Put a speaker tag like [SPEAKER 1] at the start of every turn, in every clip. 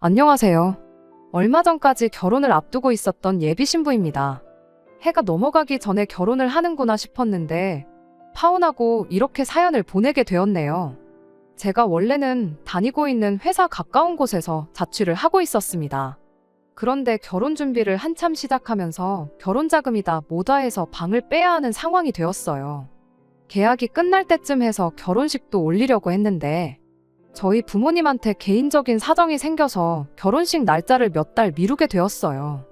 [SPEAKER 1] 안녕하세요. 얼마 전까지 결혼을 앞두고 있었던 예비 신부입니다. 해가 넘어가기 전에 결혼을 하는구나 싶었는데 파혼하고 이렇게 사연을 보내게 되었네요. 제가 원래는 다니고 있는 회사 가까운 곳에서 자취를 하고 있었습니다. 그런데 결혼 준비를 한참 시작하면서 결혼 자금이 다 모자라서 방을 빼야 하는 상황이 되었어요. 계약이 끝날 때쯤 해서 결혼식도 올리려고 했는데 저희 부모님한테 개인적인 사정이 생겨서 결혼식 날짜를 몇 달 미루게 되었어요.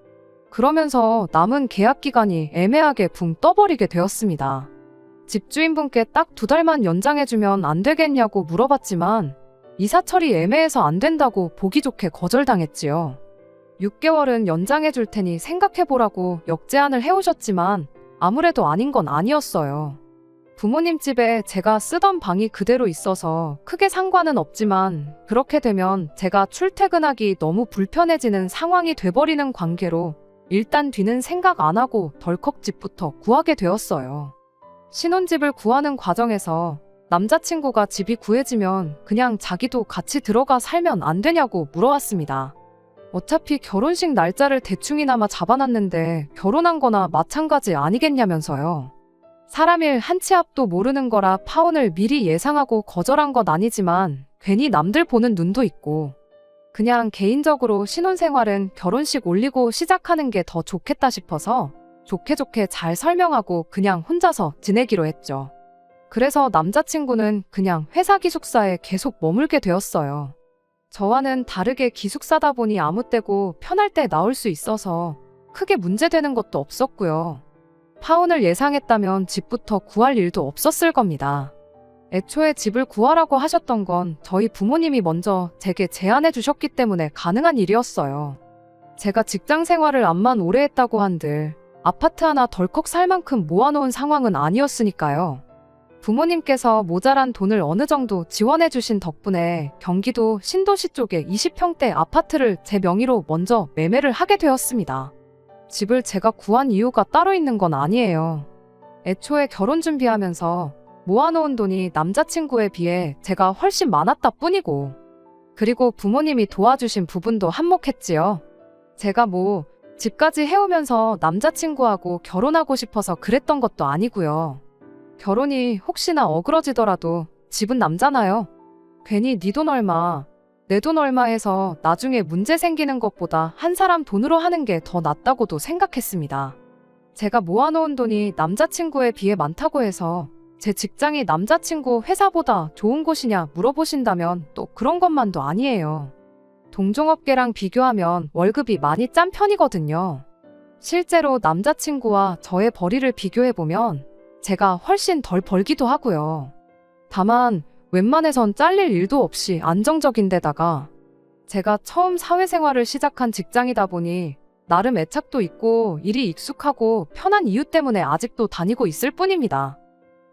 [SPEAKER 1] 그러면서 남은 계약 기간이 애매하게 붕 떠버리게 되었습니다. 집주인분께 딱 2달만 연장해주면 안 되겠냐고 물어봤지만 이사 처리 애매해서 안 된다고 보기 좋게 거절당했지요. 6개월은 연장해줄 테니 생각해보라고 역제안을 해오셨지만 아무래도 아닌 건 아니었어요. 부모님 집에 제가 쓰던 방이 그대로 있어서 크게 상관은 없지만 그렇게 되면 제가 출퇴근하기 너무 불편해지는 상황이 돼버리는 관계로 일단 뒤는 생각 안 하고 덜컥 집부터 구하게 되었어요. 신혼집을 구하는 과정에서 남자친구가 집이 구해지면 그냥 자기도 같이 들어가 살면 안 되냐고 물어왔습니다. 어차피 결혼식 날짜를 대충이나마 잡아놨는데 결혼한 거나 마찬가지 아니겠냐면서요. 사람 일 한 치 앞도 모르는 거라 파혼을 미리 예상하고 거절한 건 아니지만 괜히 남들 보는 눈도 있고 그냥 개인적으로 신혼생활은 결혼식 올리고 시작하는 게 더 좋겠다 싶어서 좋게 잘 설명하고 그냥 혼자서 지내기로 했죠. 그래서 남자친구는 그냥 회사 기숙사에 계속 머물게 되었어요. 저와는 다르게 기숙사다 보니 아무 때고 편할 때 나올 수 있어서 크게 문제되는 것도 없었고요. 파혼을 예상했다면 집부터 구할 일도 없었을 겁니다. 애초에 집을 구하라고 하셨던 건 저희 부모님이 먼저 제게 제안해 주셨기 때문에 가능한 일이었어요. 제가 직장 생활을 암만 오래 했다고 한들 아파트 하나 덜컥 살 만큼 모아놓은 상황은 아니었으니까요. 부모님께서 모자란 돈을 어느 정도 지원해 주신 덕분에 경기도 신도시 쪽에 20평대 아파트를 제 명의로 먼저 매매를 하게 되었습니다. 집을 제가 구한 이유가 따로 있는 건 아니에요. 애초에 결혼 준비하면서 모아놓은 돈이 남자친구에 비해 제가 훨씬 많았다 뿐이고 그리고 부모님이 도와주신 부분도 한몫했지요. 제가 집까지 해오면서 남자친구하고 결혼하고 싶어서 그랬던 것도 아니고요. 결혼이 혹시나 어그러지더라도 집은 남잖아요. 괜히 네 돈 얼마, 내 돈 얼마 해서 나중에 문제 생기는 것보다 한 사람 돈으로 하는 게 더 낫다고도 생각했습니다. 제가 모아놓은 돈이 남자친구에 비해 많다고 해서 제 직장이 남자친구 회사보다 좋은 곳이냐 물어보신다면 또 그런 것만도 아니에요. 동종업계랑 비교하면 월급이 많이 짠 편이거든요. 실제로 남자친구와 저의 벌이를 비교해보면 제가 훨씬 덜 벌기도 하고요. 다만 웬만해선 잘릴 일도 없이 안정적인데다가 제가 처음 사회생활을 시작한 직장이다 보니 나름 애착도 있고 일이 익숙하고 편한 이유 때문에 아직도 다니고 있을 뿐입니다.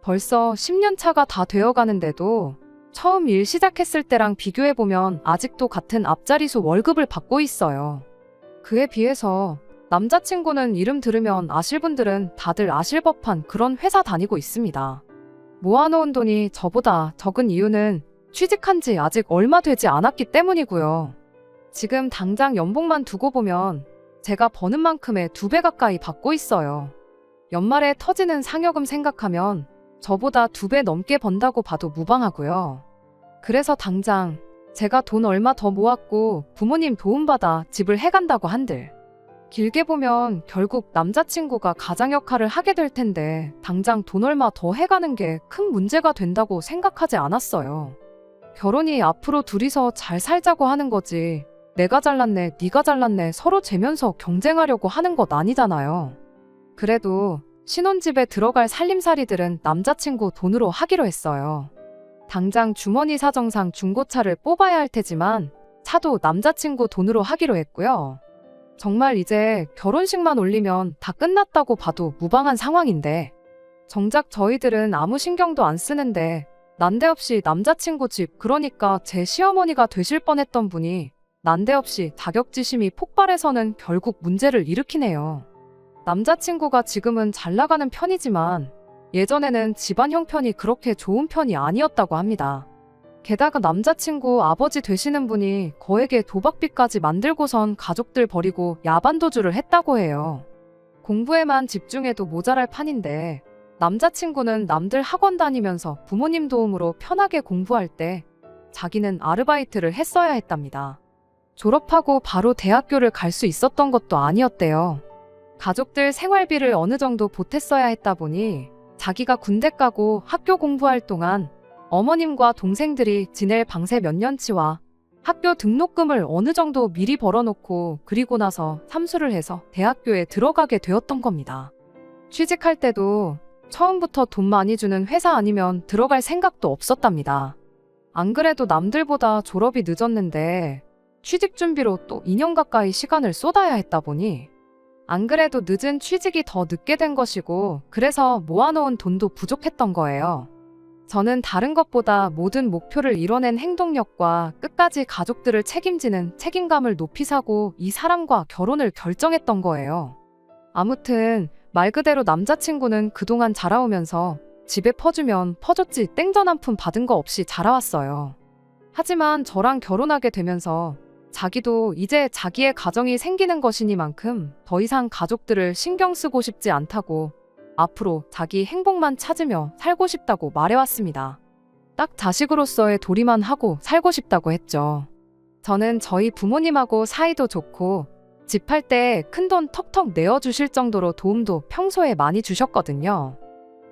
[SPEAKER 1] 벌써 10년 차가 다 되어가는데도 처음 일 시작했을 때랑 비교해보면 아직도 같은 앞자리수 월급을 받고 있어요. 그에 비해서 남자친구는 이름 들으면 아실 분들은 다들 아실 법한 그런 회사 다니고 있습니다. 모아놓은 돈이 저보다 적은 이유는 취직한 지 아직 얼마 되지 않았기 때문이고요. 지금 당장 연봉만 두고 보면 제가 버는 만큼의 2배 가까이 받고 있어요. 연말에 터지는 상여금 생각하면 저보다 2배 넘게 번다고 봐도 무방하고요. 그래서 당장 제가 돈 얼마 더 모았고 부모님 도움받아 집을 해간다고 한들 길게 보면 결국 남자친구가 가장 역할을 하게 될 텐데 당장 돈 얼마 더 해가는 게 큰 문제가 된다고 생각하지 않았어요. 결혼이 앞으로 둘이서 잘 살자고 하는 거지 내가 잘났네 네가 잘났네 서로 재면서 경쟁하려고 하는 것 아니잖아요. 그래도 신혼집에 들어갈 살림살이들은 남자친구 돈으로 하기로 했어요. 당장 주머니 사정상 중고차를 뽑아야 할 테지만 차도 남자친구 돈으로 하기로 했고요. 정말 이제 결혼식만 올리면 다 끝났다고 봐도 무방한 상황인데 정작 저희들은 아무 신경도 안 쓰는데 난데없이 남자친구 집 그러니까 제 시어머니가 되실 뻔했던 분이 난데없이 자격지심이 폭발해서는 결국 문제를 일으키네요. 남자친구가 지금은 잘 나가는 편이지만 예전에는 집안 형편이 그렇게 좋은 편이 아니었다고 합니다. 게다가 남자친구 아버지 되시는 분이 거액의 도박비까지 만들고선 가족들 버리고 야반도주를 했다고 해요. 공부에만 집중해도 모자랄 판인데 남자친구는 남들 학원 다니면서 부모님 도움으로 편하게 공부할 때 자기는 아르바이트를 했어야 했답니다. 졸업하고 바로 대학교를 갈 수 있었던 것도 아니었대요. 가족들 생활비를 어느 정도 보탰어야 했다 보니 자기가 군대 가고 학교 공부할 동안 어머님과 동생들이 지낼 방세 몇 년치와 학교 등록금을 어느 정도 미리 벌어놓고 그리고 나서 삼수를 해서 대학교에 들어가게 되었던 겁니다. 취직할 때도 처음부터 돈 많이 주는 회사 아니면 들어갈 생각도 없었답니다. 안 그래도 남들보다 졸업이 늦었는데 취직 준비로 또 2년 가까이 시간을 쏟아야 했다 보니 안 그래도 늦은 취직이 더 늦게 된 것이고 그래서 모아놓은 돈도 부족했던 거예요. 저는 다른 것보다 모든 목표를 이뤄낸 행동력과 끝까지 가족들을 책임지는 책임감을 높이 사고 이 사람과 결혼을 결정했던 거예요. 아무튼 말 그대로 남자친구는 그동안 자라오면서 집에 퍼주면 퍼줬지 땡전 한 푼 받은 거 없이 자라왔어요. 하지만 저랑 결혼하게 되면서 자기도 이제 자기의 가정이 생기는 것이니만큼 더 이상 가족들을 신경 쓰고 싶지 않다고 앞으로 자기 행복만 찾으며 살고 싶다고 말해왔습니다. 딱 자식으로서의 도리만 하고 살고 싶다고 했죠. 저는 저희 부모님하고 사이도 좋고 집 할 때 큰돈 턱턱 내어주실 정도로 도움도 평소에 많이 주셨거든요.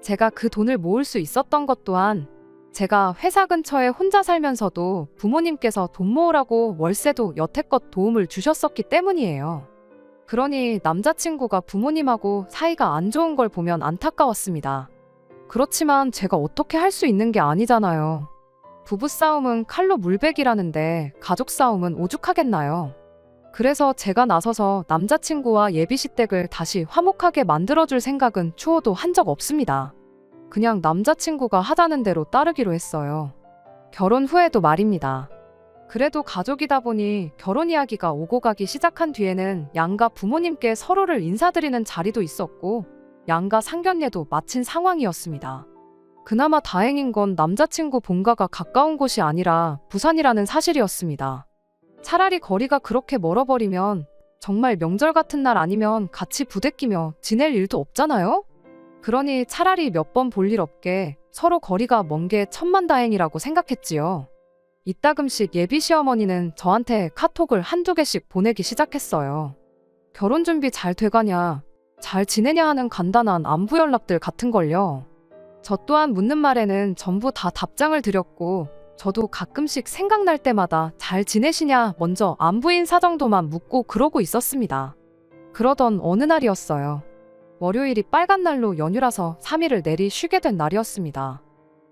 [SPEAKER 1] 제가 그 돈을 모을 수 있었던 것 또한 제가 회사 근처에 혼자 살면서도 부모님께서 돈 모으라고 월세도 여태껏 도움을 주셨었기 때문이에요. 그러니 남자친구가 부모님하고 사이가 안 좋은 걸 보면 안타까웠습니다. 그렇지만 제가 어떻게 할 수 있는 게 아니잖아요. 부부싸움은 칼로 물베기라는데 가족 싸움은 오죽하겠나요? 그래서 제가 나서서 남자친구와 예비시댁을 다시 화목하게 만들어줄 생각은 추호도 한 적 없습니다. 그냥 남자친구가 하자는 대로 따르기로 했어요. 결혼 후에도 말입니다. 그래도 가족이다 보니 결혼 이야기가 오고 가기 시작한 뒤에는 양가 부모님께 서로를 인사드리는 자리도 있었고 양가 상견례도 마친 상황이었습니다. 그나마 다행인 건 남자친구 본가가 가까운 곳이 아니라 부산이라는 사실이었습니다. 차라리 거리가 그렇게 멀어버리면 정말 명절 같은 날 아니면 같이 부대끼며 지낼 일도 없잖아요? 그러니 차라리 몇 번 볼 일 없게 서로 거리가 먼 게 천만다행이라고 생각했지요. 이따금씩 예비 시어머니는 저한테 카톡을 한두 개씩 보내기 시작했어요. 결혼 준비 잘 돼가냐, 잘 지내냐 하는 간단한 안부 연락들 같은걸요. 저 또한 묻는 말에는 전부 다 답장을 드렸고 저도 가끔씩 생각날 때마다 잘 지내시냐 먼저 안부인 사정도만 묻고 그러고 있었습니다. 그러던 어느 날이었어요. 월요일이 빨간 날로 연휴라서 3일을 내리 쉬게 된 날이었습니다.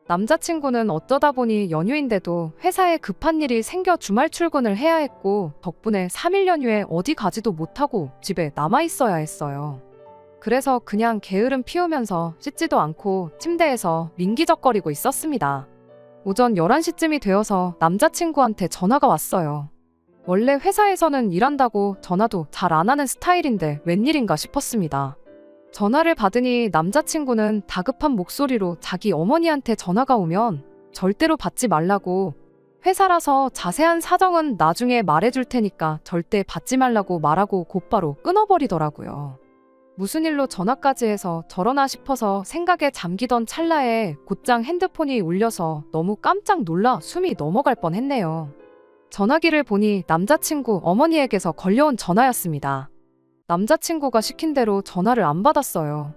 [SPEAKER 1] 남자친구는 어쩌다 보니 연휴인데도 회사에 급한 일이 생겨 주말 출근을 해야 했고 덕분에 3일 연휴에 어디 가지도 못하고 집에 남아 있어야 했어요. 그래서 그냥 게으름 피우면서 씻지도 않고 침대에서 민기적거리고 있었습니다. 오전 11시쯤이 되어서 남자친구한테 전화가 왔어요. 원래 회사에서는 일한다고 전화도 잘 안 하는 스타일인데 웬일인가 싶었습니다. 전화를 받으니 남자친구는 다급한 목소리로 자기 어머니한테 전화가 오면 절대로 받지 말라고, 회사라서 자세한 사정은 나중에 말해줄 테니까 절대 받지 말라고 말하고 곧바로 끊어버리더라고요. 무슨 일로 전화까지 해서 저러나 싶어서 생각에 잠기던 찰나에 곧장 핸드폰이 울려서 너무 깜짝 놀라 숨이 넘어갈 뻔했네요. 전화기를 보니 남자친구 어머니에게서 걸려온 전화였습니다. 남자친구가 시킨 대로 전화를 안 받았어요.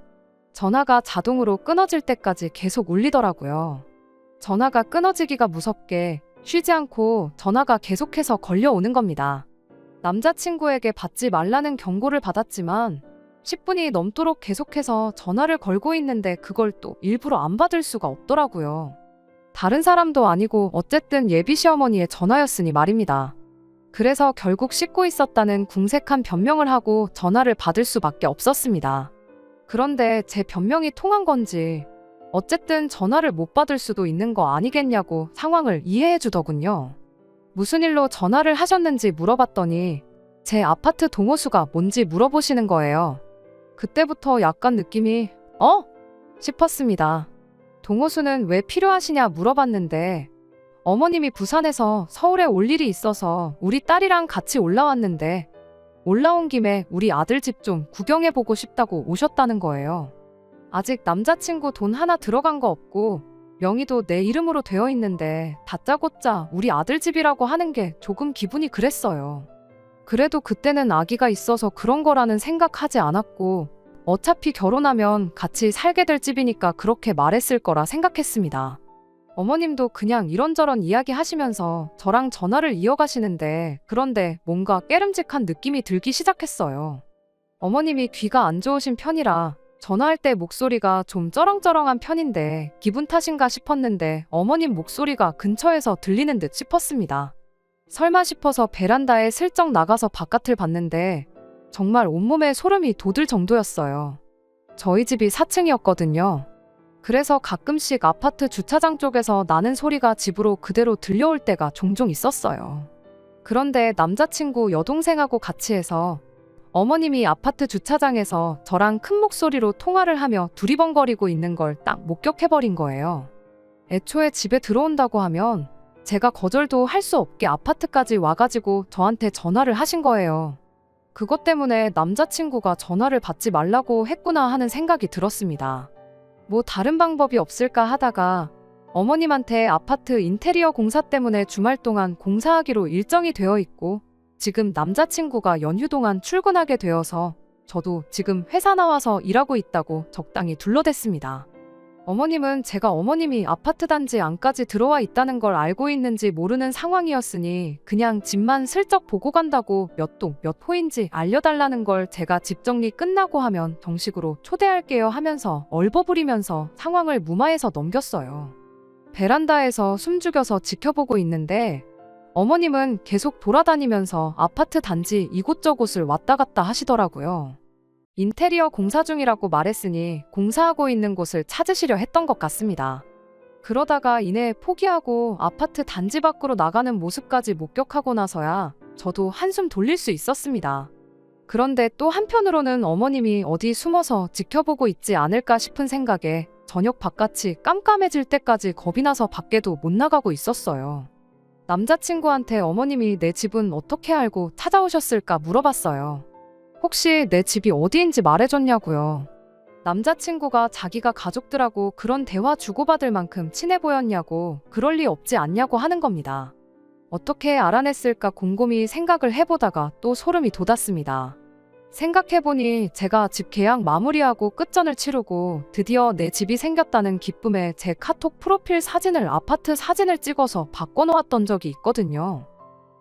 [SPEAKER 1] 전화가 자동으로 끊어질 때까지 계속 울리더라고요. 전화가 끊어지기가 무섭게 쉬지 않고 전화가 계속해서 걸려오는 겁니다. 남자친구에게 받지 말라는 경고를 받았지만 10분이 넘도록 계속해서 전화를 걸고 있는데 그걸 또 일부러 안 받을 수가 없더라고요. 다른 사람도 아니고 어쨌든 예비 시어머니의 전화였으니 말입니다. 그래서 결국 씻고 있었다는 궁색한 변명을 하고 전화를 받을 수밖에 없었습니다. 그런데 제 변명이 통한 건지 어쨌든 전화를 못 받을 수도 있는 거 아니겠냐고 상황을 이해해 주더군요. 무슨 일로 전화를 하셨는지 물어봤더니 제 아파트 동호수가 뭔지 물어보시는 거예요. 그때부터 약간 느낌이 싶었습니다. 동호수는 왜 필요하시냐 물어봤는데 어머님이 부산에서 서울에 올 일이 있어서 우리 딸이랑 같이 올라왔는데 올라온 김에 우리 아들 집 좀 구경해보고 싶다고 오셨다는 거예요. 아직 남자친구 돈 하나 들어간 거 없고 명의도 내 이름으로 되어 있는데 다짜고짜 우리 아들 집이라고 하는 게 조금 기분이 그랬어요. 그래도 그때는 아기가 있어서 그런 거라는 생각하지 않았고 어차피 결혼하면 같이 살게 될 집이니까 그렇게 말했을 거라 생각했습니다. 어머님도 그냥 이런저런 이야기 하시면서 저랑 전화를 이어가시는데 그런데 뭔가 깨름직한 느낌이 들기 시작했어요. 어머님이 귀가 안 좋으신 편이라 전화할 때 목소리가 좀 쩌렁쩌렁한 편인데 기분 탓인가 싶었는데 어머님 목소리가 근처에서 들리는 듯 싶었습니다. 설마 싶어서 베란다에 슬쩍 나가서 바깥을 봤는데 정말 온몸에 소름이 돋을 정도였어요. 저희 집이 4층이었거든요. 그래서 가끔씩 아파트 주차장 쪽에서 나는 소리가 집으로 그대로 들려올 때가 종종 있었어요. 그런데 남자친구 여동생하고 같이 해서 어머님이 아파트 주차장에서 저랑 큰 목소리로 통화를 하며 두리번거리고 있는 걸 딱 목격해버린 거예요. 애초에 집에 들어온다고 하면 제가 거절도 할 수 없게 아파트까지 와가지고 저한테 전화를 하신 거예요. 그것 때문에 남자친구가 전화를 받지 말라고 했구나 하는 생각이 들었습니다. 뭐 다른 방법이 없을까 하다가 어머님한테 아파트 인테리어 공사 때문에 주말 동안 공사하기로 일정이 되어 있고 지금 남자친구가 연휴 동안 출근하게 되어서 저도 지금 회사 나와서 일하고 있다고 적당히 둘러댔습니다. 어머님은 제가 어머님이 아파트 단지 안까지 들어와 있다는 걸 알고 있는지 모르는 상황이었으니 그냥 집만 슬쩍 보고 간다고 몇 동 몇 호인지 알려달라는 걸 제가 집 정리 끝나고 하면 정식으로 초대할게요 하면서 얼버무리면서 상황을 무마해서 넘겼어요. 베란다에서 숨죽여서 지켜보고 있는데 어머님은 계속 돌아다니면서 아파트 단지 이곳저곳을 왔다 갔다 하시더라고요. 인테리어 공사 중이라고 말했으니 공사하고 있는 곳을 찾으시려 했던 것 같습니다. 그러다가 이내 포기하고 아파트 단지 밖으로 나가는 모습까지 목격하고 나서야 저도 한숨 돌릴 수 있었습니다. 그런데 또 한편으로는 어머님이 어디 숨어서 지켜보고 있지 않을까 싶은 생각에 저녁 바깥이 깜깜해질 때까지 겁이 나서 밖에도 못 나가고 있었어요. 남자친구한테 어머님이 내 집은 어떻게 알고 찾아오셨을까 물어봤어요. 혹시 내 집이 어디인지 말해줬냐고요. 남자친구가 자기가 가족들하고 그런 대화 주고받을 만큼 친해 보였냐고 그럴 리 없지 않냐고 하는 겁니다. 어떻게 알아냈을까 곰곰이 생각을 해보다가 또 소름이 돋았습니다. 생각해보니 제가 집 계약 마무리하고 끝전을 치르고 드디어 내 집이 생겼다는 기쁨에 제 카톡 프로필 사진을 아파트 사진을 찍어서 바꿔놓았던 적이 있거든요.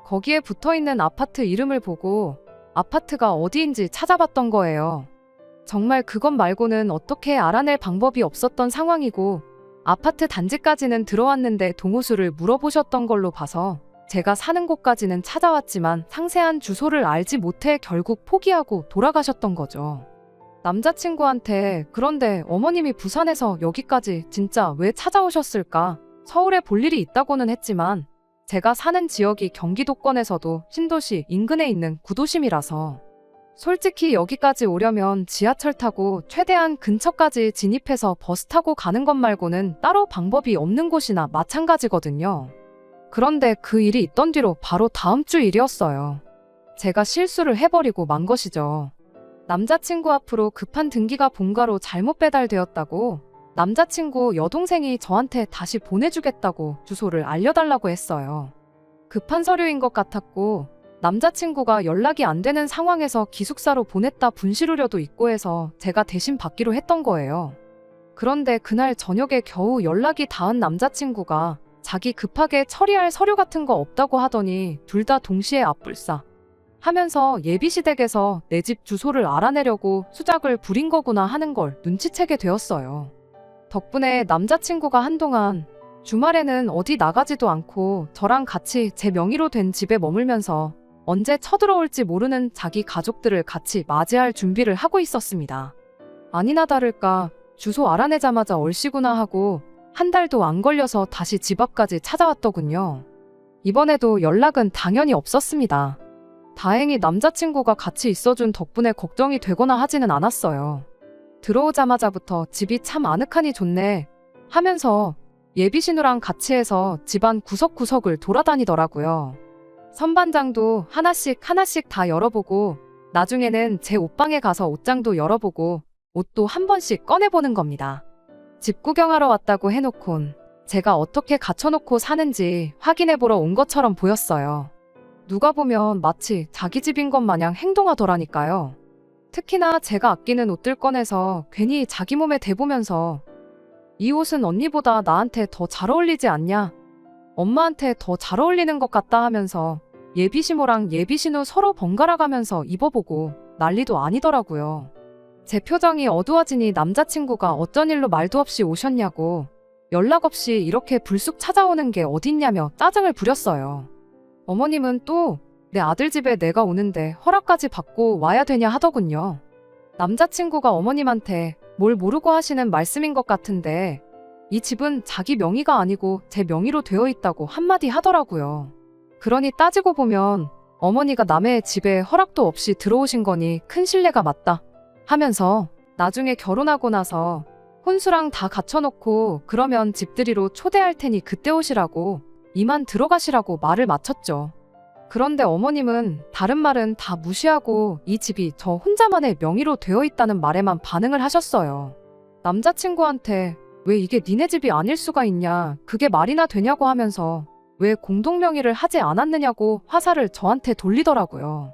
[SPEAKER 1] 거기에 붙어있는 아파트 이름을 보고 아파트가 어디인지 찾아봤던 거예요. 정말 그것 말고는 어떻게 알아낼 방법이 없었던 상황이고 아파트 단지까지는 들어왔는데 동호수를 물어보셨던 걸로 봐서 제가 사는 곳까지는 찾아왔지만 상세한 주소를 알지 못해 결국 포기하고 돌아가셨던 거죠. 남자친구한테 그런데 어머님이 부산에서 여기까지 진짜 왜 찾아오셨을까? 서울에 볼 일이 있다고는 했지만 제가 사는 지역이 경기도권에서도 신도시 인근에 있는 구도심이라서 솔직히 여기까지 오려면 지하철 타고 최대한 근처까지 진입해서 버스 타고 가는 것 말고는 따로 방법이 없는 곳이나 마찬가지거든요. 그런데 그 일이 있던 뒤로 바로 다음 주 일이었어요. 제가 실수를 해버리고 만 것이죠. 남자친구 앞으로 급한 등기가 본가로 잘못 배달되었다고 남자친구 여동생이 저한테 다시 보내주겠다고 주소를 알려달라고 했어요. 급한 서류인 것 같았고 남자친구가 연락이 안 되는 상황에서 기숙사로 보냈다 분실 우려도 있고 해서 제가 대신 받기로 했던 거예요. 그런데 그날 저녁에 겨우 연락이 닿은 남자친구가 자기 급하게 처리할 서류 같은 거 없다고 하더니 둘 다 동시에 앞불싸 하면서 예비시댁에서 내 집 주소를 알아내려고 수작을 부린 거구나 하는 걸 눈치채게 되었어요. 덕분에 남자친구가 한동안 주말에는 어디 나가지도 않고 저랑 같이 제 명의로 된 집에 머물면서 언제 쳐들어올지 모르는 자기 가족들을 같이 맞이할 준비를 하고 있었습니다. 아니나 다를까 주소 알아내자마자 얼씨구나 하고 한 달도 안 걸려서 다시 집 앞까지 찾아왔더군요. 이번에도 연락은 당연히 없었습니다. 다행히 남자친구가 같이 있어준 덕분에 걱정이 되거나 하지는 않았어요. 들어오자마자부터 집이 참 아늑하니 좋네 하면서 예비신우랑 같이 해서 집안 구석구석을 돌아다니더라고요. 선반장도 하나씩 하나씩 다 열어보고 나중에는 제 옷방에 가서 옷장도 열어보고 옷도 한 번씩 꺼내보는 겁니다. 집 구경하러 왔다고 해놓곤 제가 어떻게 갖춰놓고 사는지 확인해보러 온 것처럼 보였어요. 누가 보면 마치 자기 집인 것 마냥 행동하더라니까요. 특히나 제가 아끼는 옷들 꺼내서 괜히 자기 몸에 대보면서 이 옷은 언니보다 나한테 더 잘 어울리지 않냐? 엄마한테 더 잘 어울리는 것 같다 하면서 예비시모랑 예비신우 서로 번갈아 가면서 입어보고 난리도 아니더라고요. 제 표정이 어두워지니 남자친구가 어쩐 일로 말도 없이 오셨냐고 연락 없이 이렇게 불쑥 찾아오는 게 어딨냐며 짜증을 부렸어요. 어머님은 또 내 아들 집에 내가 오는데 허락까지 받고 와야 되냐 하더군요. 남자친구가 어머님한테 뭘 모르고 하시는 말씀인 것 같은데 이 집은 자기 명의가 아니고 제 명의로 되어 있다고 한마디 하더라고요. 그러니 따지고 보면 어머니가 남의 집에 허락도 없이 들어오신 거니 큰 신뢰가 맞다 하면서 나중에 결혼하고 나서 혼수랑 다 갖춰놓고 그러면 집들이로 초대할 테니 그때 오시라고 이만 들어가시라고 말을 마쳤죠. 그런데 어머님은 다른 말은 다 무시하고 이 집이 저 혼자만의 명의로 되어 있다는 말에만 반응을 하셨어요. 남자친구한테 왜 이게 니네 집이 아닐 수가 있냐, 그게 말이나 되냐고 하면서 왜 공동명의를 하지 않았느냐고 화살을 저한테 돌리더라고요.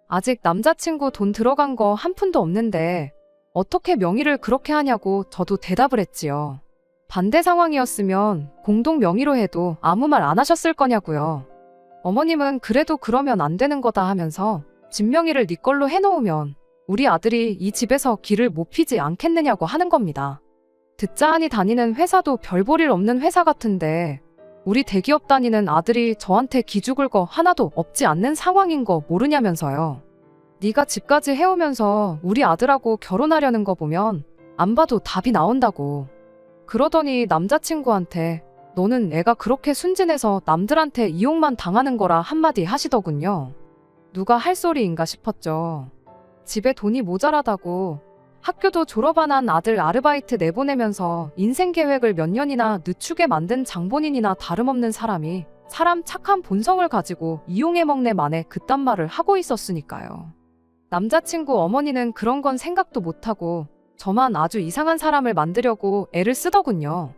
[SPEAKER 1] 아직 남자친구 돈 들어간 거 한 푼도 없는데 어떻게 명의를 그렇게 하냐고 저도 대답을 했지요. 반대 상황이었으면 공동명의로 해도 아무 말 안 하셨을 거냐고요. 어머님은 그래도 그러면 안 되는 거다 하면서 집 명의를 네 걸로 해놓으면 우리 아들이 이 집에서 길을 못 피지 않겠느냐고 하는 겁니다. 듣자 하니 다니는 회사도 별 볼 일 없는 회사 같은데 우리 대기업 다니는 아들이 저한테 기죽을 거 하나도 없지 않는 상황인 거 모르냐면서요. 네가 집까지 해오면서 우리 아들하고 결혼하려는 거 보면 안 봐도 답이 나온다고. 그러더니 남자친구한테 너는 애가 그렇게 순진해서 남들한테 이용만 당하는 거라 한마디 하시더군요. 누가 할 소리인가 싶었죠. 집에 돈이 모자라다고 학교도 졸업 안 한 아들 아르바이트 내보내면서 인생 계획을 몇 년이나 늦추게 만든 장본인이나 다름없는 사람이 사람 착한 본성을 가지고 이용해 먹네 만에 그딴 말을 하고 있었으니까요. 남자친구 어머니는 그런 건 생각도 못하고 저만 아주 이상한 사람을 만들려고 애를 쓰더군요.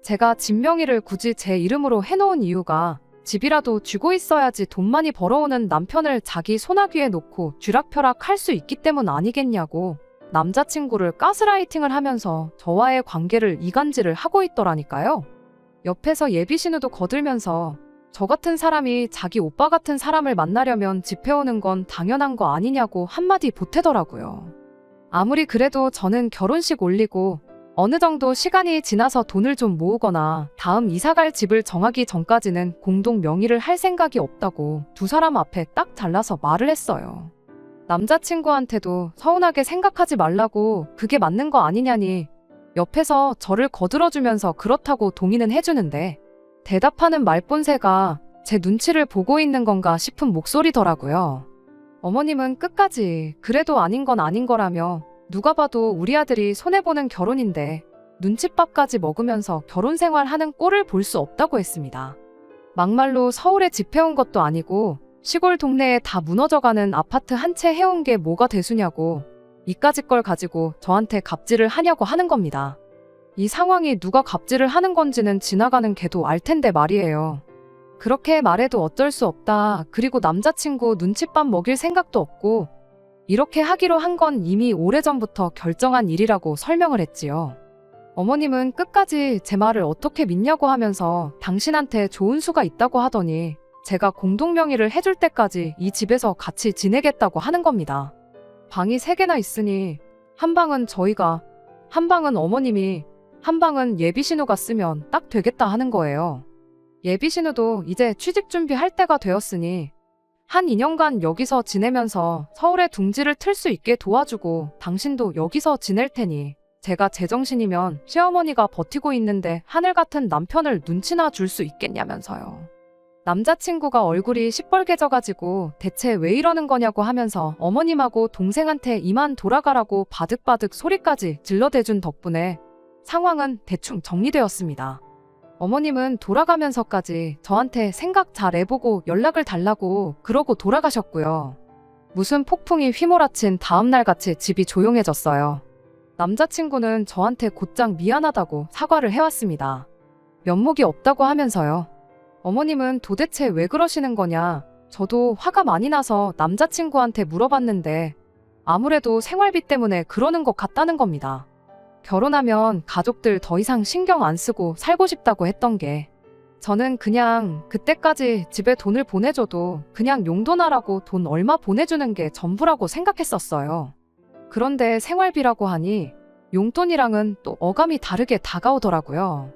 [SPEAKER 1] 제가 집 명의를 굳이 제 이름으로 해놓은 이유가 집이라도 쥐고 있어야지 돈 많이 벌어오는 남편을 자기 소나귀에 놓고 쥐락펴락 할 수 있기 때문 아니겠냐고 남자친구를 가스라이팅을 하면서 저와의 관계를 이간질을 하고 있더라니까요. 옆에서 예비신우도 거들면서 저 같은 사람이 자기 오빠 같은 사람을 만나려면 집해오는 건 당연한 거 아니냐고 한마디 보태더라고요. 아무리 그래도 저는 결혼식 올리고 어느 정도 시간이 지나서 돈을 좀 모으거나 다음 이사갈 집을 정하기 전까지는 공동 명의를 할 생각이 없다고 두 사람 앞에 딱 잘라서 말을 했어요. 남자친구한테도 서운하게 생각하지 말라고 그게 맞는 거 아니냐니 옆에서 저를 거들어주면서 그렇다고 동의는 해주는데 대답하는 말본새가 제 눈치를 보고 있는 건가 싶은 목소리더라고요. 어머님은 끝까지 그래도 아닌 건 아닌 거라며 누가 봐도 우리 아들이 손해보는 결혼인데 눈칫밥까지 먹으면서 결혼 생활하는 꼴을 볼 수 없다고 했습니다. 막말로 서울에 집해온 것도 아니고 시골 동네에 다 무너져가는 아파트 한 채 해온 게 뭐가 대수냐고 이까짓 걸 가지고 저한테 갑질을 하냐고 하는 겁니다. 이 상황이 누가 갑질을 하는 건지는 지나가는 개도 알 텐데 말이에요. 그렇게 말해도 어쩔 수 없다. 그리고 남자친구 눈칫밥 먹일 생각도 없고 이렇게 하기로 한 건 이미 오래전부터 결정한 일이라고 설명을 했지요. 어머님은 끝까지 제 말을 어떻게 믿냐고 하면서 당신한테 좋은 수가 있다고 하더니 제가 공동명의를 해줄 때까지 이 집에서 같이 지내겠다고 하는 겁니다. 방이 3개나 있으니 한 방은 저희가, 한 방은 어머님이, 한 방은 예비신우가 쓰면 딱 되겠다 하는 거예요. 예비신우도 이제 취직 준비할 때가 되었으니 한 2년간 여기서 지내면서 서울에 둥지를 틀 수 있게 도와주고 당신도 여기서 지낼 테니 제가 제정신이면 시어머니가 버티고 있는데 하늘 같은 남편을 눈치나 줄 수 있겠냐면서요. 남자친구가 얼굴이 시뻘개져가지고 대체 왜 이러는 거냐고 하면서 어머님하고 동생한테 이만 돌아가라고 바득바득 소리까지 질러대준 덕분에 상황은 대충 정리되었습니다. 어머님은 돌아가면서까지 저한테 생각 잘 해보고 연락을 달라고 그러고 돌아가셨고요. 무슨 폭풍이 휘몰아친 다음날 같이 집이 조용해졌어요. 남자친구는 저한테 곧장 미안하다고 사과를 해왔습니다. 면목이 없다고 하면서요. 어머님은 도대체 왜 그러시는 거냐? 저도 화가 많이 나서 남자친구한테 물어봤는데 아무래도 생활비 때문에 그러는 것 같다는 겁니다. 결혼하면 가족들 더 이상 신경 안 쓰고 살고 싶다고 했던 게 저는 그냥 그때까지 집에 돈을 보내줘도 그냥 용돈하라고 돈 얼마 보내주는 게 전부라고 생각했었어요. 그런데 생활비라고 하니 용돈이랑은 또 어감이 다르게 다가오더라고요.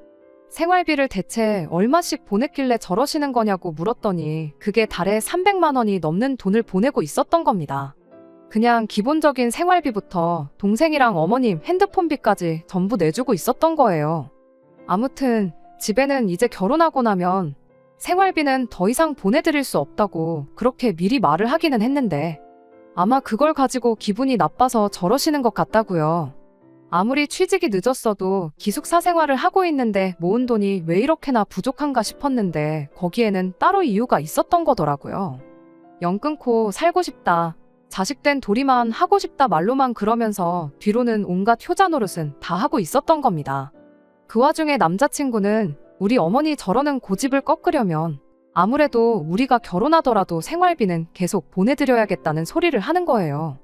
[SPEAKER 1] 생활비를 대체 얼마씩 보냈길래 저러시는 거냐고 물었더니 그게 달에 300만 원이 넘는 돈을 보내고 있었던 겁니다. 그냥 기본적인 생활비부터 동생이랑 어머님 핸드폰비까지 전부 내주고 있었던 거예요. 아무튼 집에는 이제 결혼하고 나면 생활비는 더 이상 보내드릴 수 없다고 그렇게 미리 말을 하기는 했는데 아마 그걸 가지고 기분이 나빠서 저러시는 것 같다고요. 아무리 취직이 늦었어도 기숙사 생활을 하고 있는데 모은 돈이 왜 이렇게나 부족한가 싶었는데 거기에는 따로 이유가 있었던 거더라고요. 연 끊고 살고 싶다. 자식된 도리만 하고 싶다 말로만 그러면서 뒤로는 온갖 효자 노릇은 다 하고 있었던 겁니다. 그 와중에 남자친구는 우리 어머니 저러는 고집을 꺾으려면 아무래도 우리가 결혼하더라도 생활비는 계속 보내드려야겠다는 소리를 하는 거예요.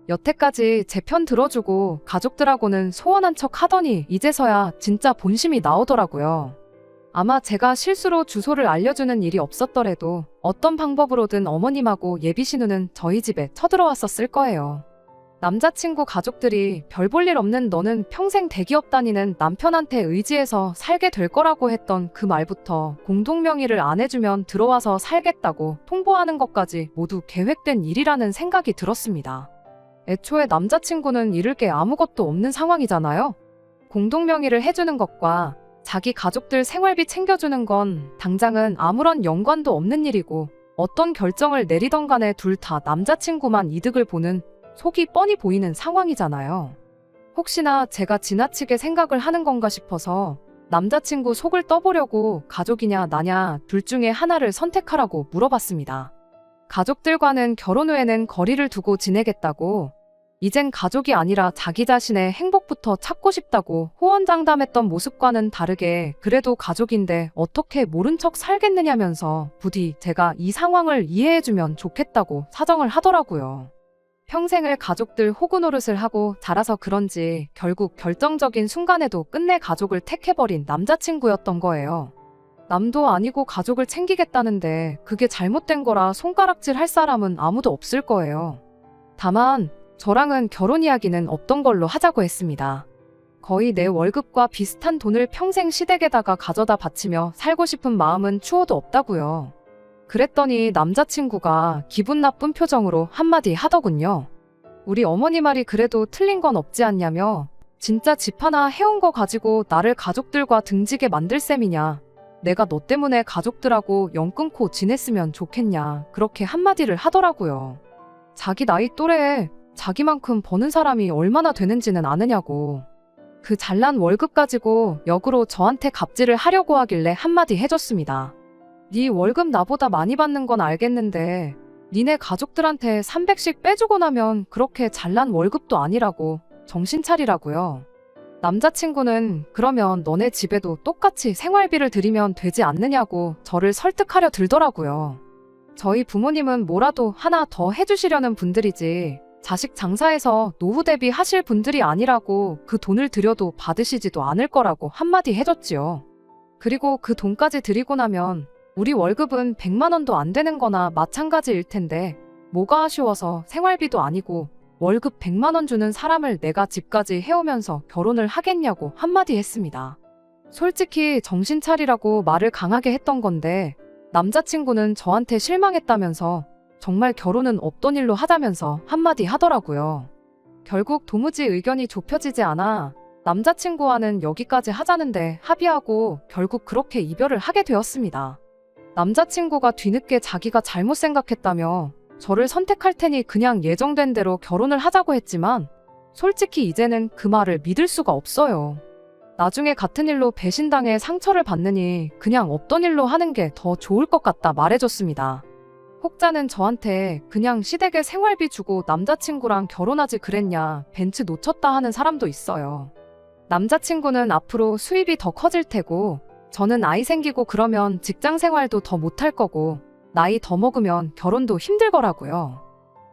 [SPEAKER 1] 여태까지 제 편 들어주고 가족들하고는 소원한 척 하더니 이제서야 진짜 본심이 나오더라고요. 아마 제가 실수로 주소를 알려주는 일이 없었더라도 어떤 방법으로든 어머님하고 예비 신우는 저희 집에 쳐들어왔었을 거예요. 남자친구 가족들이 별 볼 일 없는 너는 평생 대기업 다니는 남편한테 의지해서 살게 될 거라고 했던 그 말부터 공동명의를 안 해주면 들어와서 살겠다고 통보하는 것까지 모두 계획된 일이라는 생각이 들었습니다. 애초에 남자친구는 잃을 게 아무것도 없는 상황이잖아요. 공동명의를 해주는 것과 자기 가족들 생활비 챙겨주는 건 당장은 아무런 연관도 없는 일이고 어떤 결정을 내리던 간에 둘 다 남자친구만 이득을 보는 속이 뻔히 보이는 상황이잖아요. 혹시나 제가 지나치게 생각을 하는 건가 싶어서 남자친구 속을 떠보려고 가족이냐 나냐 둘 중에 하나를 선택하라고 물어봤습니다. 가족들과는 결혼 후에는 거리를 두고 지내겠다고 이젠 가족이 아니라 자기 자신의 행복부터 찾고 싶다고 호언장담했던 모습과는 다르게 그래도 가족인데 어떻게 모른 척 살겠느냐면서 부디 제가 이 상황을 이해해주면 좋겠다고 사정을 하더라고요. 평생을 가족들 호구 노릇을 하고 자라서 그런지 결국 결정적인 순간에도 끝내 가족을 택해버린 남자친구였던 거예요. 남도 아니고 가족을 챙기겠다는데 그게 잘못된 거라 손가락질 할 사람은 아무도 없을 거예요. 다만 저랑은 결혼 이야기는 없던 걸로 하자고 했습니다. 거의 내 월급과 비슷한 돈을 평생 시댁에다가 가져다 바치며 살고 싶은 마음은 추호도 없다고요. 그랬더니 남자친구가 기분 나쁜 표정으로 한마디 하더군요. 우리 어머니 말이 그래도 틀린 건 없지 않냐며 진짜 집 하나 해온 거 가지고 나를 가족들과 등지게 만들 셈이냐. 내가 너 때문에 가족들하고 연 끊고 지냈으면 좋겠냐. 그렇게 한마디를 하더라고요. 자기 나이 또래에 자기만큼 버는 사람이 얼마나 되는지는 아느냐고. 그 잘난 월급 가지고 역으로 저한테 갑질을 하려고 하길래 한마디 해줬습니다. 네 월급 나보다 많이 받는 건 알겠는데 니네 가족들한테 300씩 빼주고 나면 그렇게 잘난 월급도 아니라고 정신 차리라고요. 남자친구는 그러면 너네 집에도 똑같이 생활비를 드리면 되지 않느냐고 저를 설득하려 들더라고요. 저희 부모님은 뭐라도 하나 더 해주시려는 분들이지 자식 장사해서 노후 대비 하실 분들이 아니라고 그 돈을 드려도 받으시지도 않을 거라고 한마디 해줬지요. 그리고 그 돈까지 드리고 나면 우리 월급은 100만 원도 안 되는 거나 마찬가지일 텐데 뭐가 아쉬워서 생활비도 아니고 월급 100만 원 주는 사람을 내가 집까지 해오면서 결혼을 하겠냐고 한마디 했습니다. 솔직히 정신 차리라고 말을 강하게 했던 건데 남자친구는 저한테 실망했다면서 정말 결혼은 없던 일로 하자면서 한마디 하더라고요. 결국 도무지 의견이 좁혀지지 않아 남자친구와는 여기까지 하자는데 합의하고 결국 그렇게 이별을 하게 되었습니다. 남자친구가 뒤늦게 자기가 잘못 생각했다며 저를 선택할 테니 그냥 예정된 대로 결혼을 하자고 했지만 솔직히 이제는 그 말을 믿을 수가 없어요. 나중에 같은 일로 배신당해 상처를 받느니 그냥 없던 일로 하는 게 더 좋을 것 같다 말해줬습니다. 혹자는 저한테 그냥 시댁에 생활비 주고 남자친구랑 결혼하지 그랬냐, 벤츠 놓쳤다 하는 사람도 있어요. 남자친구는 앞으로 수입이 더 커질 테고, 저는 아이 생기고 그러면 직장 생활도 더 못할 거고, 나이 더 먹으면 결혼도 힘들 거라고요.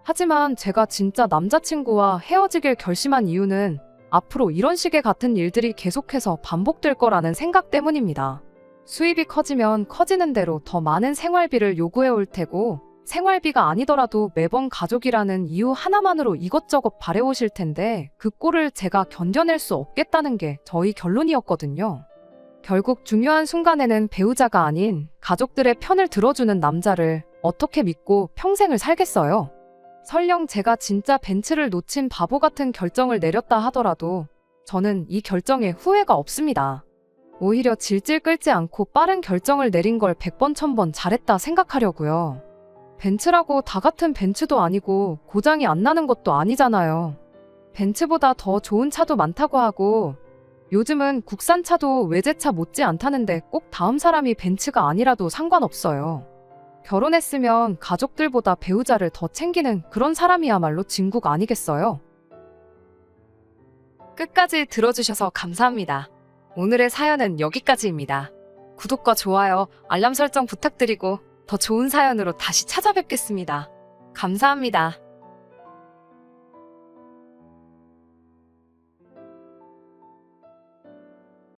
[SPEAKER 1] 하지만 제가 진짜 남자친구와 헤어지길 결심한 이유는 앞으로 이런 식의 같은 일들이 계속해서 반복될 거라는 생각 때문입니다. 수입이 커지면 커지는 대로 더 많은 생활비를 요구해 올 테고, 생활비가 아니더라도 매번 가족이라는 이유 하나만으로 이것저것 바래 오실 텐데, 그 꼴을 제가 견뎌낼 수 없겠다는 게 저희 결론이었거든요. 결국 중요한 순간에는 배우자가 아닌 가족들의 편을 들어주는 남자를 어떻게 믿고 평생을 살겠어요? 설령 제가 진짜 벤츠를 놓친 바보 같은 결정을 내렸다 하더라도 저는 이 결정에 후회가 없습니다. 오히려 질질 끌지 않고 빠른 결정을 내린 걸 100번 1000번 잘했다 생각하려고요. 벤츠라고 다 같은 벤츠도 아니고 고장이 안 나는 것도 아니잖아요. 벤츠보다 더 좋은 차도 많다고 하고, 요즘은 국산차도 외제차 못지 않다는데 꼭 다음 사람이 벤츠가 아니라도 상관없어요. 결혼했으면 가족들보다 배우자를 더 챙기는 그런 사람이야말로 진국 아니겠어요? 끝까지 들어주셔서 감사합니다. 오늘의 사연은 여기까지입니다. 구독과 좋아요, 알람 설정 부탁드리고 더 좋은 사연으로 다시 찾아뵙겠습니다. 감사합니다.